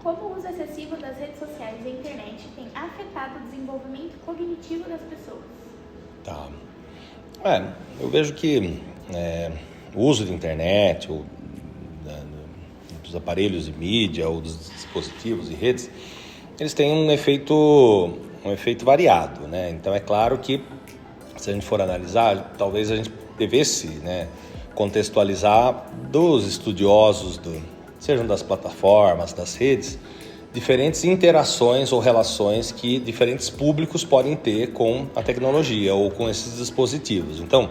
Como o uso excessivo das redes sociais e da internet tem afetado o desenvolvimento cognitivo das pessoas? Tá. Eu vejo que o uso de internet, ou dos aparelhos de mídia, ou dos dispositivos e redes, eles têm um efeito variado, né? Então é claro que, se a gente for analisar, talvez a gente devesse, né, contextualizar dos estudiosos, sejam das plataformas, das redes, diferentes interações ou relações que diferentes públicos podem ter com a tecnologia ou com esses dispositivos. Então,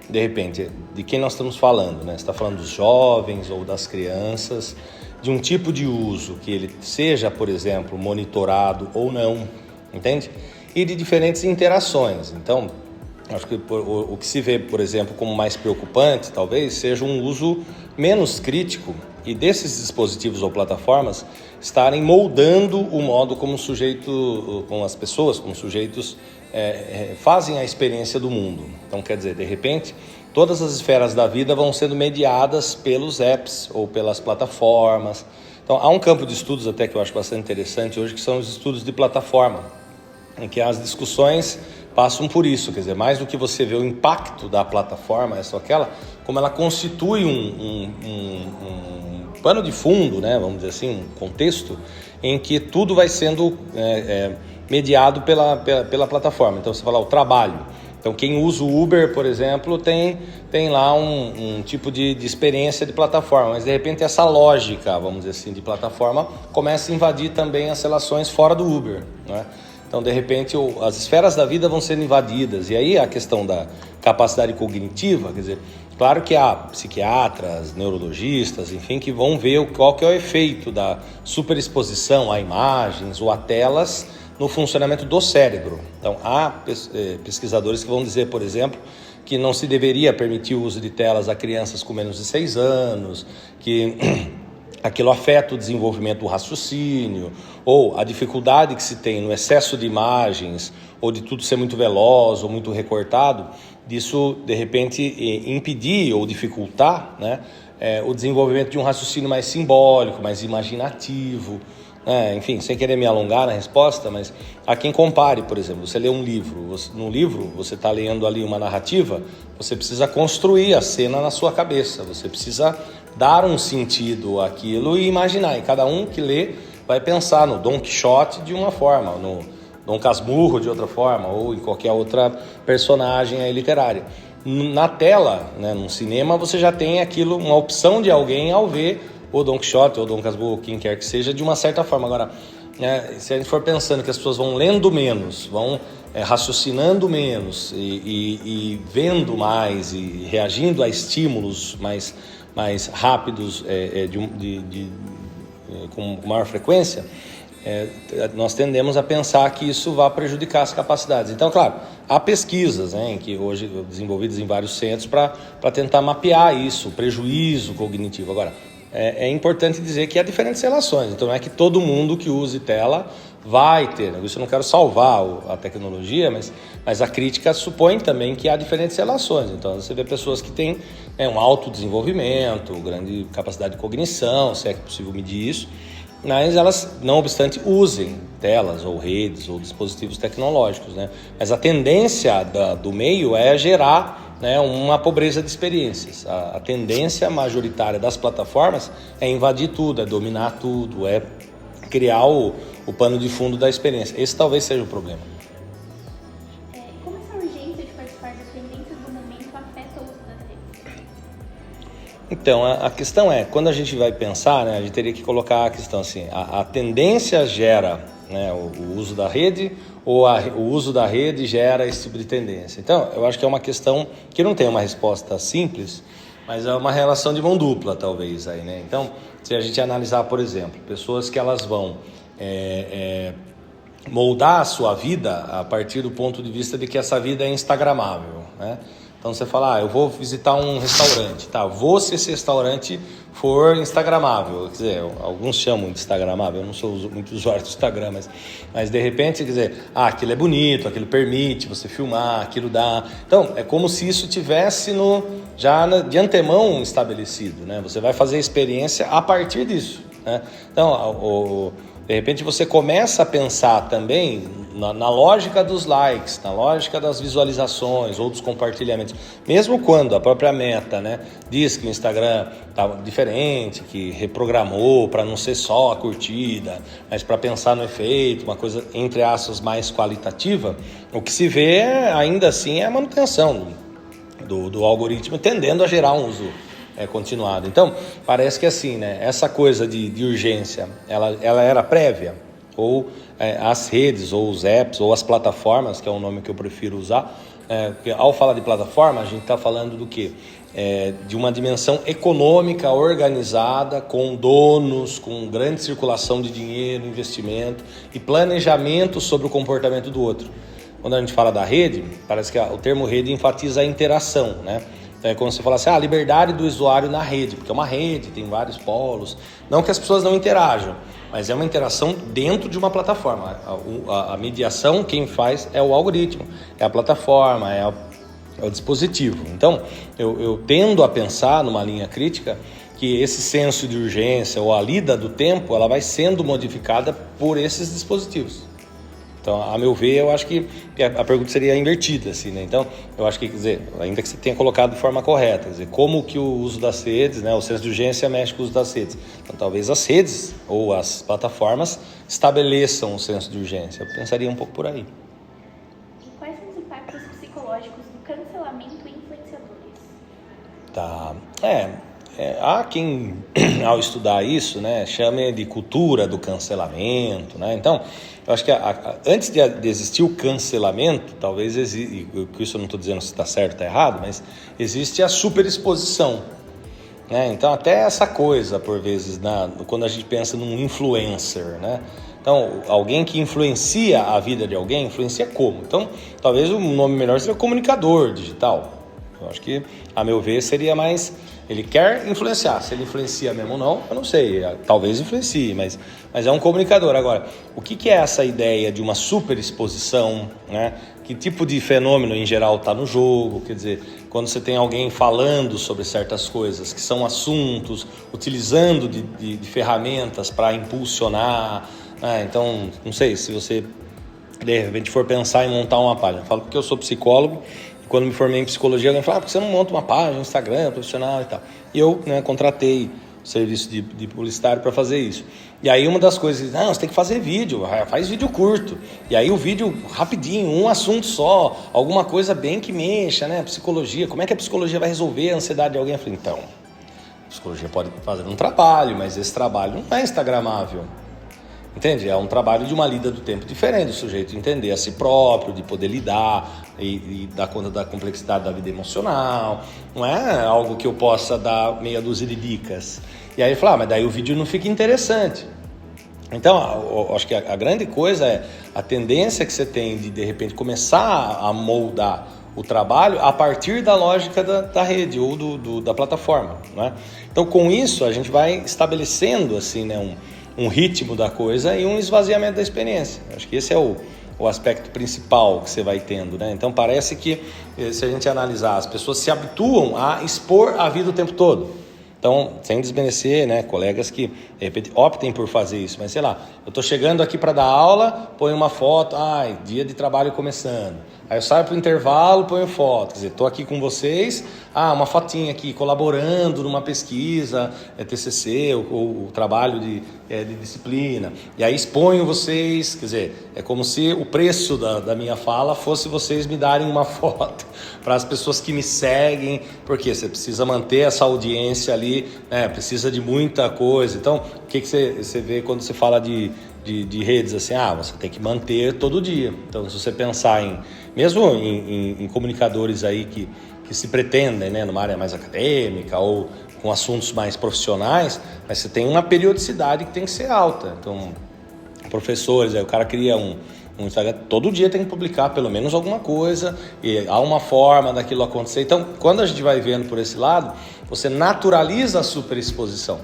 de repente, de quem nós estamos falando, né? Você está falando dos jovens ou das crianças, de um tipo de uso que ele seja, por exemplo, monitorado ou não, entende? E de diferentes interações. Então, acho que o que se vê, por exemplo, como mais preocupante, talvez, seja um uso menos crítico e desses dispositivos ou plataformas estarem moldando o modo como as pessoas, como sujeitos, fazem a experiência do mundo. Então, quer dizer, de repente, todas as esferas da vida vão sendo mediadas pelos apps ou pelas plataformas. Então, há um campo de estudos até que eu acho bastante interessante hoje, que são os estudos de plataforma, em que as discussões passam por isso, quer dizer, mais do que você vê o impacto da plataforma, essa ou aquela, como ela constitui um pano de fundo, né, vamos dizer assim, um contexto em que tudo vai sendo mediado pela plataforma. Então, você fala o trabalho. Então, quem usa o Uber, por exemplo, tem lá um tipo de experiência de plataforma, mas de repente essa lógica, vamos dizer assim, de plataforma começa a invadir também as relações fora do Uber, né? Então, de repente, as esferas da vida vão sendo invadidas. E aí a questão da capacidade cognitiva, quer dizer, claro que há psiquiatras, neurologistas, enfim, que vão ver qual que é o efeito da superexposição a imagens ou a telas no funcionamento do cérebro. Então, há pesquisadores que vão dizer, por exemplo, que não se deveria permitir o uso de telas a crianças com menos de 6 anos, que aquilo afeta o desenvolvimento do raciocínio, ou a dificuldade que se tem no excesso de imagens, ou de tudo ser muito veloz ou muito recortado, disso, de repente, impedir ou dificultar, né, o desenvolvimento de um raciocínio mais simbólico, mais imaginativo. Enfim, sem querer me alongar na resposta, mas há quem compare, por exemplo, você lê um livro, no livro você está lendo ali uma narrativa, você precisa construir a cena na sua cabeça, você precisa dar um sentido àquilo e imaginar, e cada um que lê vai pensar no Dom Quixote de uma forma, no Dom Casmurro de outra forma, ou em qualquer outra personagem aí literária. Na tela, né, no cinema, você já tem aquilo, uma opção de alguém ao ver o Dom Quixote ou Dom Casmurro, quem quer que seja, de uma certa forma. Agora, se a gente for pensando que as pessoas vão lendo menos, vão raciocinando menos e vendo mais e reagindo a estímulos mais rápidos, com maior frequência, nós tendemos a pensar que isso vai prejudicar as capacidades. Então, claro, há pesquisas, né, que hoje desenvolvidas em vários centros para tentar mapear isso, o prejuízo cognitivo. Agora, é importante dizer que há diferentes relações, então não é que todo mundo que use tela vai ter, isso eu não quero salvar a tecnologia, mas a crítica supõe também que há diferentes relações. Então você vê pessoas que têm um alto desenvolvimento, grande capacidade de cognição, se é possível medir isso, mas elas, não obstante, usem telas ou redes ou dispositivos tecnológicos, né? Mas a tendência do meio é gerar, né, uma pobreza de experiências. A tendência majoritária das plataformas é invadir tudo, é dominar tudo, é criar o pano de fundo da experiência. Esse talvez seja o problema. Como essa urgência de participar das tendências do momento afeta o uso das redes? Então, a questão é, quando a gente vai pensar, né, a gente teria que colocar a questão assim, a tendência gera, né, o uso da rede, ou o uso da rede gera esse tipo de tendência. Então, eu acho que é uma questão que não tem uma resposta simples, mas é uma relação de mão dupla, talvez, aí, né? Então, se a gente analisar, por exemplo, pessoas que elas vão moldar a sua vida a partir do ponto de vista de que essa vida é instagramável, né? Então você fala, eu vou visitar um restaurante, tá? Vou se esse restaurante for instagramável, quer dizer, alguns chamam de instagramável, eu não sou muito usuário do Instagram, mas de repente, quer dizer, aquilo é bonito, aquilo permite você filmar, aquilo dá. Então, é como se isso tivesse de antemão estabelecido, né? Você vai fazer a experiência a partir disso. né? Então, de repente você começa a pensar também na lógica dos likes, na lógica das visualizações ou dos compartilhamentos. Mesmo quando a própria Meta, né, diz que o Instagram está diferente, que reprogramou para não ser só a curtida, mas para pensar no efeito, uma coisa, entre aspas, mais qualitativa, o que se vê ainda assim é a manutenção do algoritmo tendendo a gerar um uso continuado. Então, parece que assim, né, essa coisa de urgência, ela era prévia, ou as redes, ou os apps, ou as plataformas, que é o nome que eu prefiro usar, porque ao falar de plataforma, a gente está falando do quê? De uma dimensão econômica organizada, com donos, com grande circulação de dinheiro, investimento e planejamento sobre o comportamento do outro. Quando a gente fala da rede, parece que o termo rede enfatiza a interação, né? Então é como se falasse, a liberdade do usuário na rede, porque é uma rede, tem vários polos. Não que as pessoas não interajam, mas é uma interação dentro de uma plataforma. A mediação, quem faz é o algoritmo, é a plataforma, é o dispositivo. Então, eu tendo a pensar numa linha crítica que esse senso de urgência ou a lida do tempo, ela vai sendo modificada por esses dispositivos. Então, a meu ver, eu acho que a pergunta seria invertida, assim, né? Então, eu acho que, quer dizer, ainda que você tenha colocado de forma correta, quer dizer, como que o uso das redes, né, o senso de urgência mexe com o uso das redes. Então, talvez as redes ou as plataformas estabeleçam o senso de urgência. Eu pensaria um pouco por aí. E quais são os impactos psicológicos do cancelamento e influenciadores? Tá. Há quem, ao estudar isso, né, chame de cultura do cancelamento, né? Então, eu acho que antes de existir o cancelamento, talvez exista, isso eu não estou dizendo se está certo ou está errado, mas existe a superexposição, né? Então, até essa coisa, por vezes, quando a gente pensa num influencer, né? Então, alguém que influencia a vida de alguém, influencia como? Então, talvez o nome melhor seja comunicador digital. Eu acho que, a meu ver, seria mais... Ele quer influenciar, se ele influencia mesmo ou não, eu não sei, talvez influencie, mas é um comunicador. Agora, o que é essa ideia de uma superexposição, né? Que tipo de fenômeno em geral está no jogo? Quer dizer, quando você tem alguém falando sobre certas coisas, que são assuntos, utilizando de ferramentas para impulsionar, né? Então, não sei, se você de repente for pensar em montar uma página, eu falo porque eu sou psicólogo. Quando me formei em psicologia, alguém falou, por que você não monta uma página, Instagram, profissional e tal? E eu, né, contratei o serviço de publicitário para fazer isso. E aí uma das coisas, não, você tem que fazer vídeo, faz vídeo curto. E aí o vídeo rapidinho, um assunto só, alguma coisa bem que mexa, né? Psicologia, como é que a psicologia vai resolver a ansiedade de alguém? Eu falei, então, a psicologia pode fazer um trabalho, mas esse trabalho não é instagramável. Entende? É um trabalho de uma lida do tempo diferente, do sujeito entender a si próprio, de poder lidar e dar conta da complexidade da vida emocional. Não é algo que eu possa dar meia dúzia de dicas. E aí ele fala, mas daí o vídeo não fica interessante. Então, eu acho que a grande coisa é a tendência que você tem de repente, começar a moldar o trabalho a partir da lógica da rede ou da plataforma, né? Então, com isso, a gente vai estabelecendo assim, né, um ritmo da coisa e um esvaziamento da experiência. Acho que esse é o aspecto principal que você vai tendo, né? Então parece que, se a gente analisar, as pessoas se habituam a expor a vida o tempo todo. Então, sem desmerecer, né, colegas que, de repente, optem por fazer isso. Mas, sei lá, eu estou chegando aqui para dar aula, ponho uma foto, dia de trabalho começando. Aí eu saio para o intervalo, ponho foto. Quer dizer, estou aqui com vocês, uma fotinha aqui, colaborando numa pesquisa, TCC, ou trabalho de disciplina. E aí exponho vocês, quer dizer, é como se o preço da minha fala fosse vocês me darem uma foto para as pessoas que me seguem, porque você precisa manter essa audiência ali, né, precisa de muita coisa. Então, o que você vê quando você fala de redes assim? Você tem que manter todo dia. Então, se você pensar mesmo em comunicadores aí que se pretendem, né, numa área mais acadêmica ou com assuntos mais profissionais, mas você tem uma periodicidade que tem que ser alta. Então, professores, aí o cara cria um Instagram, todo dia tem que publicar pelo menos alguma coisa, e há uma forma daquilo acontecer. Então, quando a gente vai vendo por esse lado, você naturaliza a superexposição,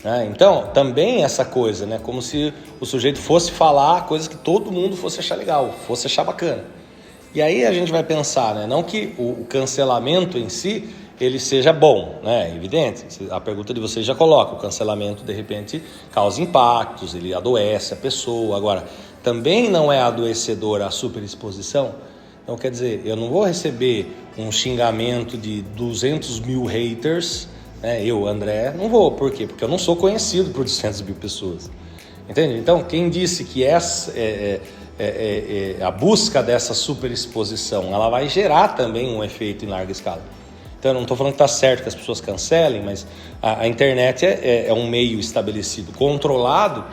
né? Então, também essa coisa, né, como se o sujeito fosse falar coisas que todo mundo fosse achar legal, fosse achar bacana. E aí a gente vai pensar, né, não que o cancelamento em si ele seja bom, né? Evidente. A pergunta de vocês já coloca, o cancelamento de repente causa impactos, ele adoece a pessoa. Agora, também não é adoecedora a superexposição. Então, quer dizer, eu não vou receber um xingamento de 200 mil haters, né? Eu, André, não vou. Por quê? Porque eu não sou conhecido por 200 mil pessoas. Entende? Então, quem disse que a busca dessa superexposição, ela vai gerar também um efeito em larga escala. Então, eu não estou falando que está certo que as pessoas cancelem, mas a internet é um meio estabelecido, controlado,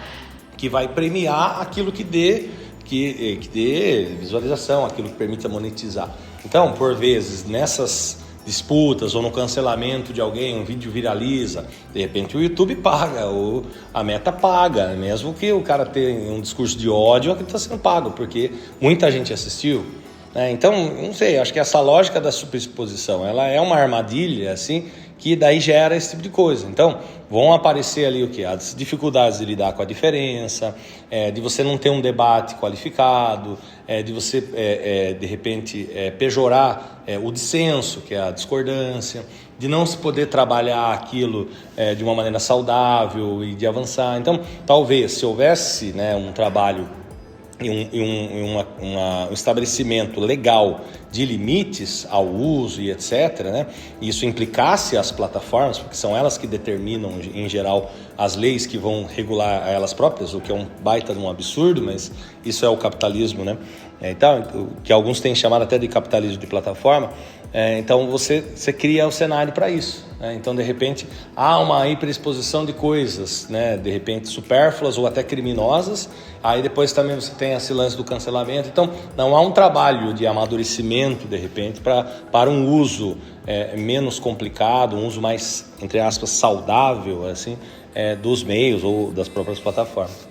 que vai premiar aquilo que dê visualização, aquilo que permita monetizar. Então, por vezes, nessas disputas ou no cancelamento de alguém, um vídeo viraliza, de repente o YouTube paga, ou a Meta paga, mesmo que o cara tenha um discurso de ódio, aquilo está sendo pago, porque muita gente assistiu. Então, não sei, acho que essa lógica da superexposição, ela é uma armadilha, assim, que daí gera esse tipo de coisa. Então, vão aparecer ali o quê? As dificuldades de lidar com a diferença, de você não ter um debate qualificado, de você, de repente, pejorar o dissenso, que é a discordância, de não se poder trabalhar aquilo de uma maneira saudável e de avançar. Então, talvez, se houvesse, né, um trabalho um estabelecimento legal de limites ao uso e etc., né? Isso implicasse as plataformas, porque são elas que determinam, em geral, as leis que vão regular elas próprias, o que é um baita de um absurdo, mas isso é o capitalismo, né? Então, que alguns têm chamado até de capitalismo de plataforma. Então você cria o cenário para isso, né? Então, de repente, há uma hiperexposição de coisas, né? De repente supérfluas ou até criminosas. Aí depois também você tem esse lance do cancelamento. Então, não há um trabalho de amadurecimento, de repente, para um uso menos complicado, um uso mais, entre aspas, saudável, assim, dos meios ou das próprias plataformas.